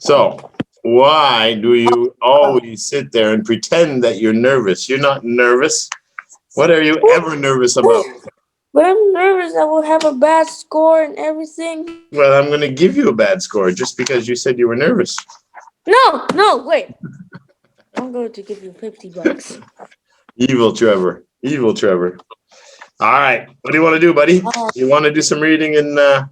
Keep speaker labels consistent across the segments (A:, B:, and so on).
A: So, why do you always sit there and pretend that you're nervous? You're not nervous. What are you ever nervous about?
B: But I'm nervous I will have a bad score and everything.
A: Well, I'm going to give you a bad score just because you said you were nervous.
B: No, wait. I'm going to give you $50.
A: Evil Trevor. Evil Trevor. All right. What do you want to do, buddy?
B: Uh,
A: You want to do some reading in
B: Let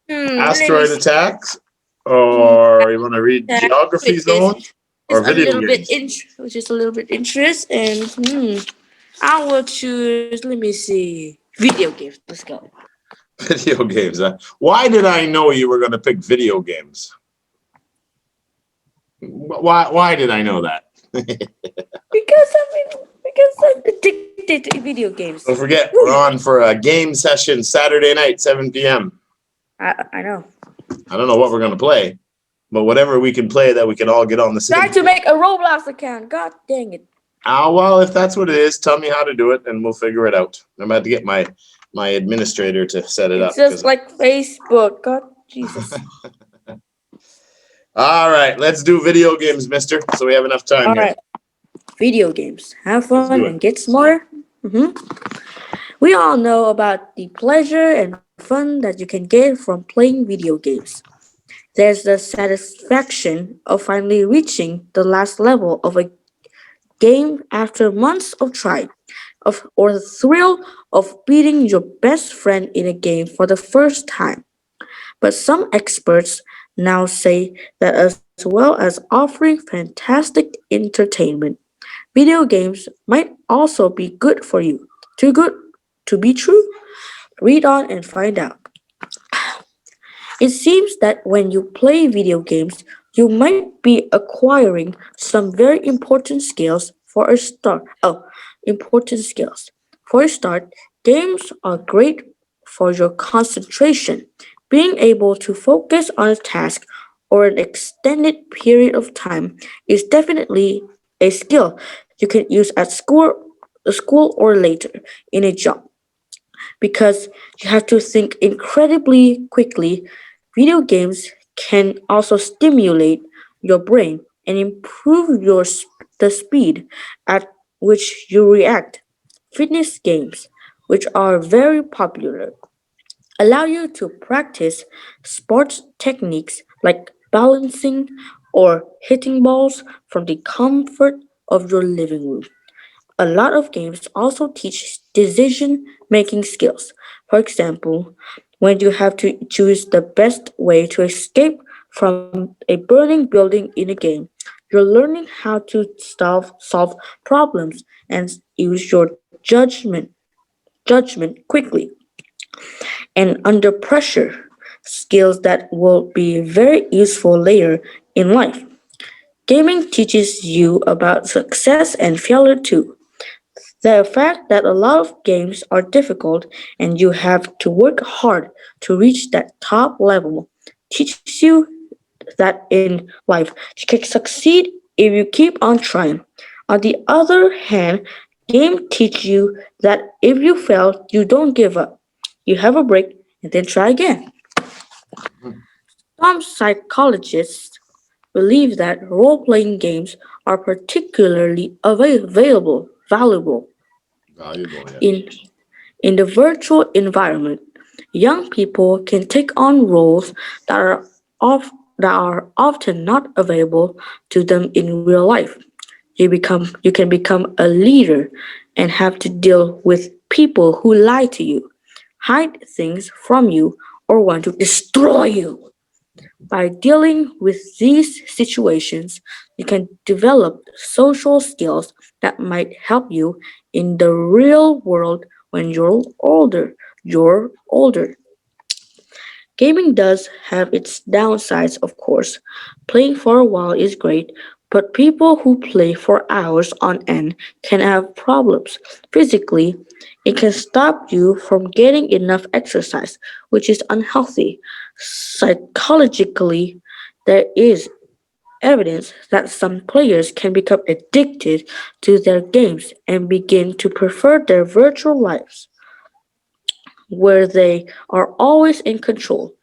B: me
A: asteroid
B: see.
A: attacks?
B: Mm,
A: Or you want to read
B: that,
A: geography
B: which is
A: zone? Or video games?
B: which is a little bit interest, and I will choose. Let me see. Video games. Let's go.
A: Video games. Huh? Why did I know you were going to pick video games? Why did I know that?
B: Because I'm addicted to video games.
A: Don't forget, we're on for a game session Saturday night, 7 p.m.
B: I know.
A: I don't know what we're going to play, but whatever we can play that we can all get on the same.
B: Try to make a Roblox account. God dang it.
A: Well, if that's what it is, tell me how to do it and we'll figure it out. I'm about to get my administrator to set it up.
B: It's just like Facebook. God, Jesus.
A: All right, let's do video games, mister, so we have enough time
B: All
A: here.
B: right. Video games. Have
A: Let's
B: fun
A: do it.
B: and get smarter. We all know about the pleasure and fun that you can get from playing video games. There's the satisfaction of finally reaching the last level of a game after months of trying, or the thrill of beating your best friend in a game for the first time. But some experts now say that as well as offering fantastic entertainment, video games might also be good for you. Too good to be true? Read on and find out. It seems that when you play video games, you might be acquiring some very important skills for a start. Important skills. For a start, games are great for your concentration. Being able to focus on a task or an extended period of time is definitely a skill you can use at school or later in a job because you have to think incredibly quickly. Video games can also stimulate your brain and improve the speed at which you react. Fitness games, which are very popular, allow you to practice sports techniques like balancing or hitting balls from the comfort of your living room. A lot of games also teach decision making skills. For example, when you have to choose the best way to escape from a burning building in a game, you're learning how to solve problems and use your judgment quickly and under pressure, skills that will be very useful later in life. Gaming teaches you about success and failure too. The fact that a lot of games are difficult and you have to work hard to reach that top level teaches you that in life you can succeed if you keep on trying. On the other hand, games teach you that if you fail, you don't give up. You have a break and then try again. Some psychologists believe that role-playing games are particularly valuable
A: Valuable, yeah.
B: in the virtual environment. Young people can take on roles that that are often not available to them in real life. You can become a leader and have to deal with people who lie to you, hide things from you, or want to destroy you. By dealing with these situations, you can develop social skills that might help you in the real world when You're older. Gaming does have its downsides, of course. Playing for a while is great, but people who play for hours on end can have problems. Physically, it can stop you from getting enough exercise, which is unhealthy. Psychologically, there is evidence that some players can become addicted to their games and begin to prefer their virtual lives, where they are always in control.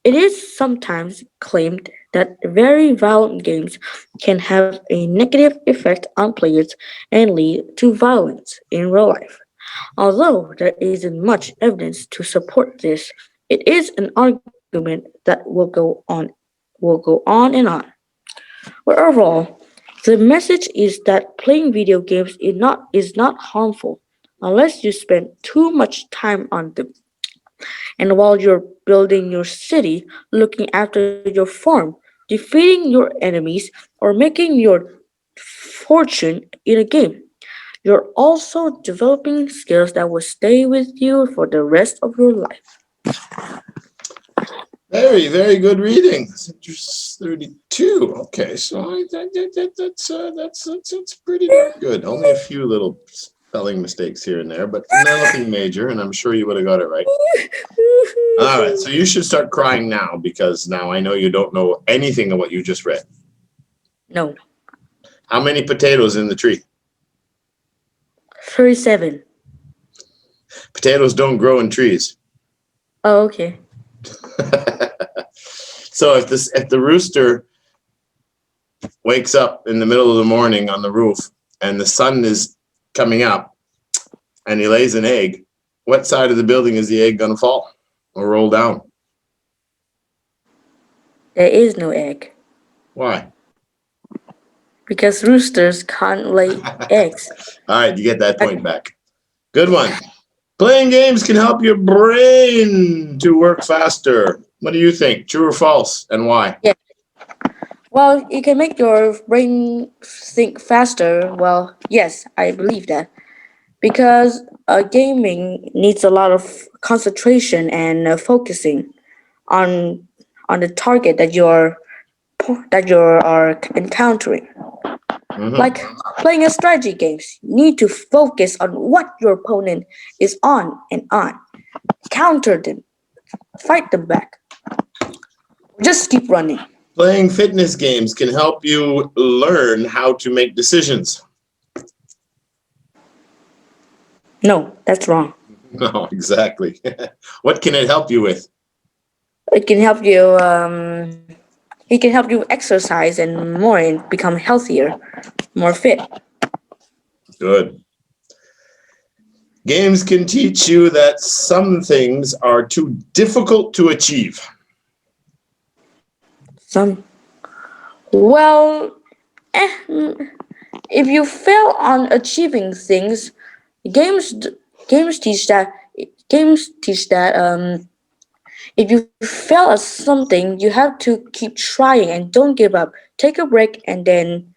B: It is sometimes claimed that very violent games can have a negative effect on players and lead to violence in real life. Although there isn't much evidence to support this, it is an argument that will go on and on. But overall, the message is that playing video games is not harmful unless you spend too much time on them. And while you're building your city, looking after your farm, defeating your enemies, or making your fortune in a game, you're also developing skills that will stay with you for the rest of your life.
A: Very, very good reading. Just 32. Okay, so that's pretty darn good. Only a few little spelling mistakes here and there, but nothing major, and I'm sure you would have got it right. All right, so you should start crying now because now I know you don't know anything of what you just read.
B: No.
A: How many potatoes in the tree?
B: 37.
A: Potatoes don't grow in trees.
B: Oh, okay.
A: So if the rooster wakes up in the middle of the morning on the roof and the sun is coming up and he lays an egg, what side of the building is the egg going to fall or roll down?
B: There is no egg
A: Why?
B: because roosters can't lay eggs.
A: All right, you get that point back. Good one. Playing games can help your brain to work faster. What do you think? True or false, and why?
B: Yeah. Well, it can make your brain think faster. Well, yes, I believe that. Because gaming needs a lot of concentration and focusing on the target that you are encountering. Like playing a strategy games, you need to focus on what your opponent is on, counter them, fight them back, just keep running.
A: Playing fitness games can help you learn how to make decisions.
B: No, that's wrong.
A: No, exactly. What can it help you with?
B: It can help you. It can help you exercise and more and become healthier, more fit.
A: Good. Games can teach you that some things are too difficult to achieve.
B: Some well, if you fail on achieving things, games d- games teach that games teach that if you fail at something, you have to keep trying and don't give up. Take a break and then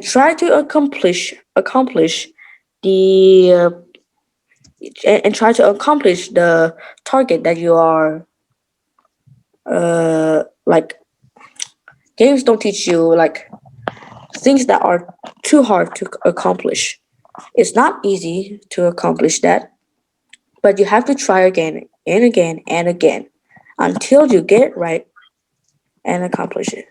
B: try to accomplish the and try to accomplish the target that you are like. Games don't teach you like things that are too hard to accomplish. It's not easy to accomplish that, but you have to try again and again and again until you get it right and accomplish it.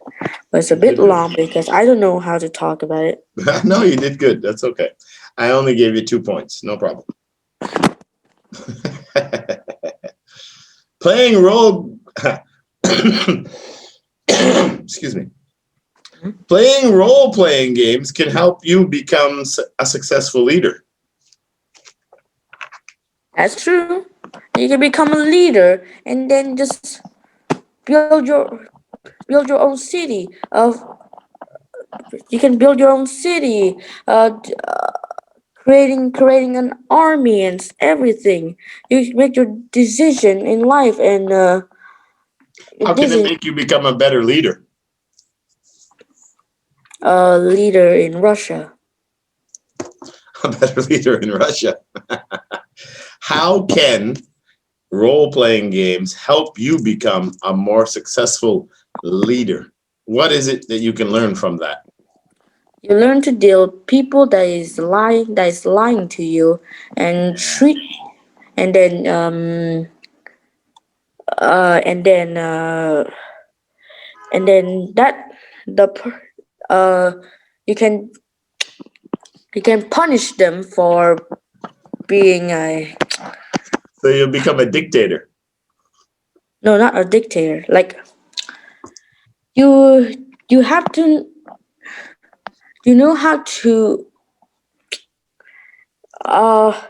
B: But it's a bit long because I don't know how to talk about it.
A: No, you did good. That's okay. I only gave you 2 points. No problem. Playing role excuse me. Playing role-playing games can help you become a successful leader.
B: That's true. You can become a leader and then just build your build your own city. You can build your own city. Creating an army and everything. You make your decision in life and
A: How can
B: this
A: it
B: is
A: make you become a better leader?
B: a leader in Russia.
A: A better leader in Russia. How can role-playing games help you become a more successful leader? What is it that you can learn from that?
B: You learn to deal with people that is lying to you and treat and then uh and then uh and then that the per- you can punish them for being a
A: So you become a dictator.
B: No, not a dictator. Like you, you have to, you know how to, uh,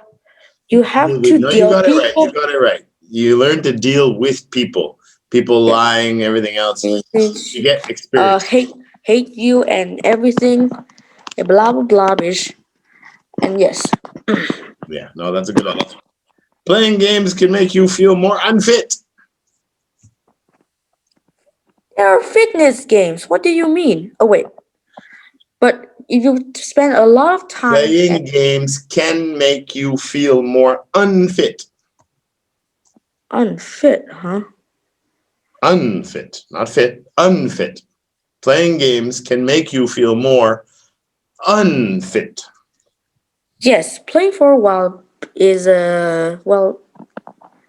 B: you have to
A: No, you
B: deal
A: got it right. You
B: people.
A: got it right. You learn to deal with people, people
B: Yes,
A: lying, everything else. You
B: everything.
A: get experience.
B: Hate you and everything. Blah blah blah. Bish. And yes,
A: Yeah, no, that's a good one. Playing games can make you feel more unfit.
B: there are fitness games. What do you mean? Oh wait, but if you spend a lot of time and
A: Playing games can make you feel more unfit.
B: unfit, huh?
A: Unfit, not fit, unfit. Playing games can make you feel more unfit.
B: Yes, playing for a while is well,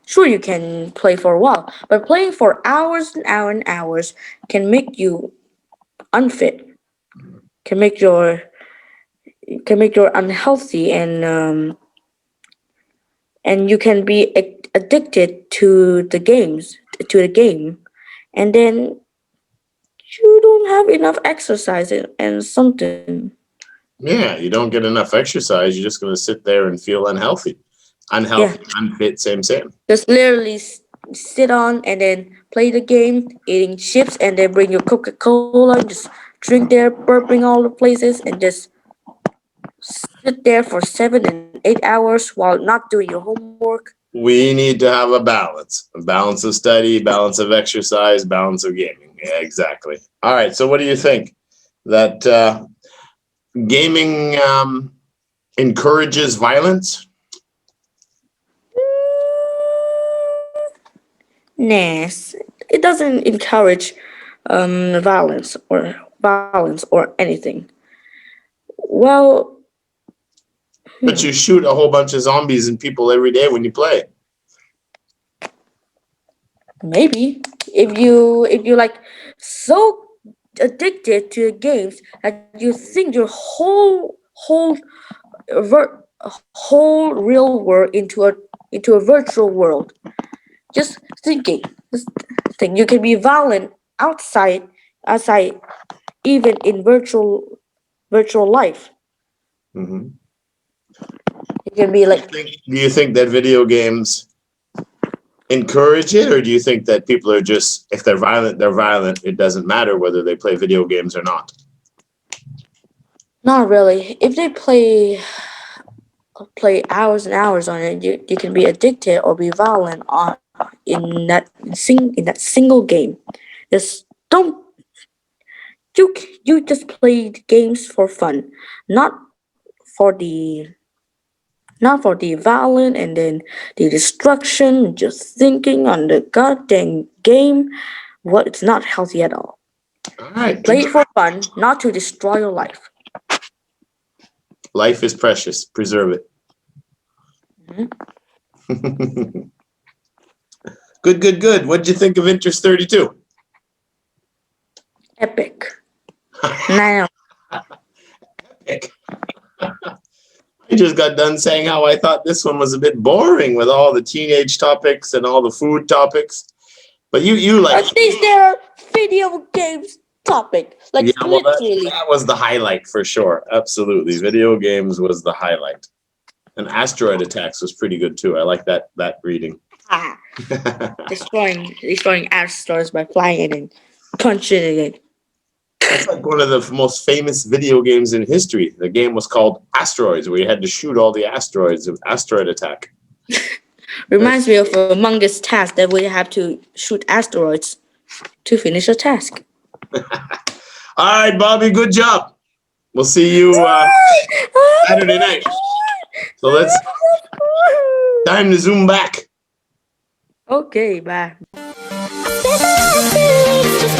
B: sure you can play for a while, but playing for hours and hours and hours can make you unfit. Can make your can make you unhealthy and you can be addicted to the game, and then you don't have enough exercise and something.
A: Yeah, you don't get enough exercise. You're just going to sit there and feel unhealthy.
B: Yeah,
A: Unhealthy, unfit, same, same.
B: just literally sit on and then play the game, eating chips, and then bring your Coca Cola, just drink there, burping all the places, and just sit there for 7 and 8 hours while not doing your homework.
A: We need to have a balance of study, balance of exercise, balance of gaming. Yeah, exactly. All right. So, what do you think? That gaming encourages violence?
B: Yes, it doesn't encourage violence or anything. Well,
A: But you shoot a whole bunch of zombies and people every day when you play.
B: maybe if you like so addicted to the games that you think your whole real world into a virtual world. Just thinking, just think you can be violent outside even in virtual life.
A: Mm-hmm.
B: You can be like
A: Do you think that video games encourage it, or do you think that people are just, if they're violent, they're violent? It doesn't matter whether they play video games or not.
B: not really. If they play hours and hours on it, you can be addicted or be violent on in that single game. Just don't you just play the games for fun, not for the not for the violent and then the destruction. Just thinking on the goddamn game. Well, it's not healthy at all.
A: All right.
B: Play it for fun, not to destroy your life.
A: Life is precious. Preserve it.
B: Mhm.
A: Good, good, good. What did you think of Interest 32?
B: Epic. Now,
A: Epic. I just got done saying how I thought this one was a bit boring with all the teenage topics and all the food topics. But you like,
B: at least there are video games topic. Like
A: yeah, well,
B: literally.
A: that was the highlight for sure. Absolutely. Video games was the highlight. And asteroid attacks was pretty good too. I like that reading.
B: Ah, destroying asteroids by flying it and punching it.
A: That's like one of the most famous video games in history. The game was called Asteroids, where you had to shoot all the asteroids of Asteroid Attack.
B: Reminds me of Among Us task that we have to shoot asteroids to finish a task.
A: All right, Bobby, good job. We'll see you Saturday night. So let's time to zoom back.
B: Okay, bye.
C: I spent the last 2 weeks just